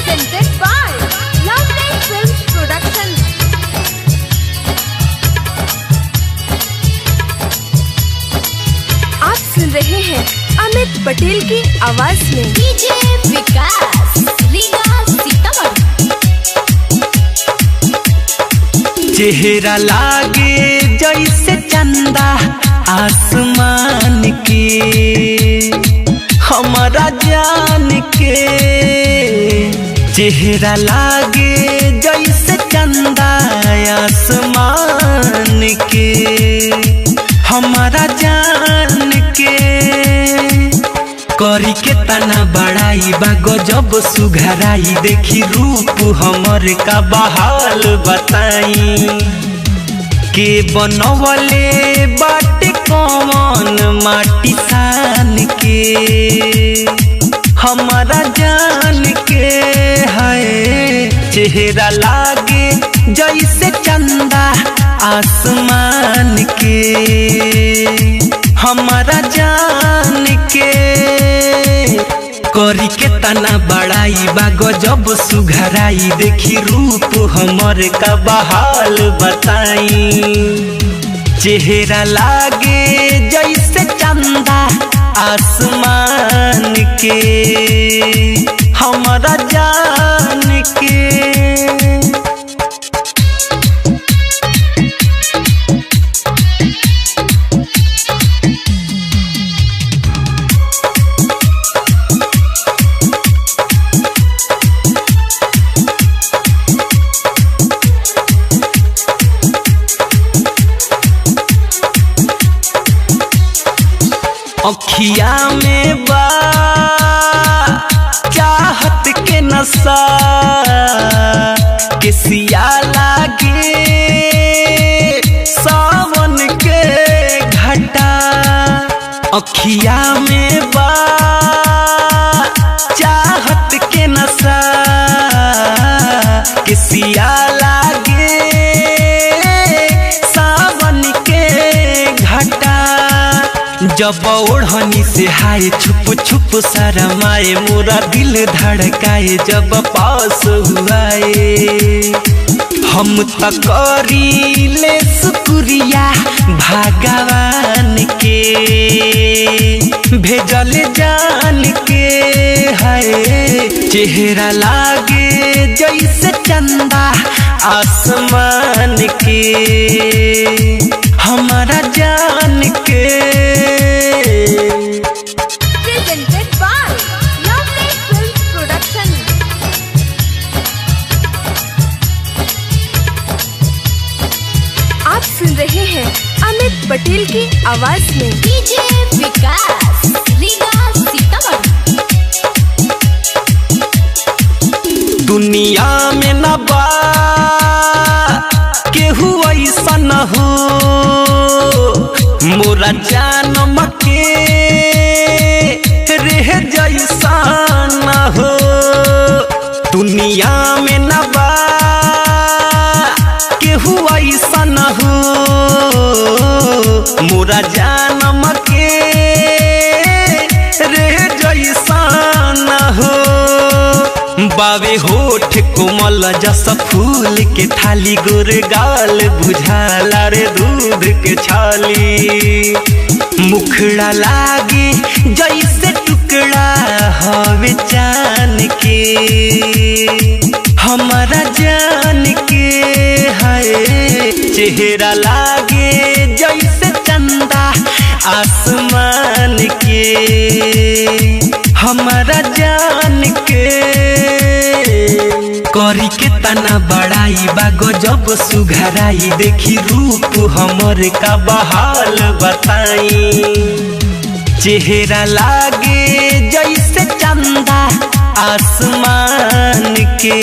presented by Lovely Films Production। आप सुन रहे हैं अमित पटेल की आवाज में डीजे विकास रीगा सीतामढ़ी। चेहरा लागे जैसे चंदा आसमान के, हमारा जान के। चेहरा लागे जैसे चंदा आसमान के, हमारा जान के। करी के तना बड़ाई बा गजब सुघराई, देखी रूप हमर का बहाल बताई। के बनवले बाटे कौन माटी सान के, हमारा जान के है। चेहरा लागे जैसे चंदा आसमान के, हमारा जान के। करी के तना बड़ाई बा गजब सुघराई, देखी रूप हमर का बहाल बताई। चेहरा लागे जैसे चंदा आसमान के, हमारा जान के। अखिया में बा चाहत के नशा, किसिया लागे सावन के घटा। अखिया में बा चाहत के नशा, किसिया लागे सावन के घटा। जब ओढ़नी से हाय छुप छुप शरमाए, मोरा दिल धड़काए जब पास हुआए। हम तकरीले शुक्रिया भगवान के, भेजल जान के है। चेहरा लागे जैसे चंदा आसमान के, हमारा जान के। presented by Lovely Films Production। आप सुन रहे हैं अमित पटेल की आवाज में डीजे विकास रीगा सीतामढ़ी। दुनिया में न बा केहू ऐसा न हो, मोरा जानम के रह जैसा न हो। दुनिया में न बा केहू ऐसा न हो, मोरा जानम के रह जैसा न हो। बावे होठ कोमल जस फूल के थाली, गोर गाल बुझाला रे दूध के छाली। मुखड़ा लागे जैसे टुकड़ा हवे चान के, हमारा जान के है। चेहरा लागे जैसे चंदा आसमान के, हमारा जान के। करी के तना बड़ाई बा गजब सुघराई, देखी रूप हमर का बहाल बताई। चेहरा लागे जैसे चंदा आसमान के,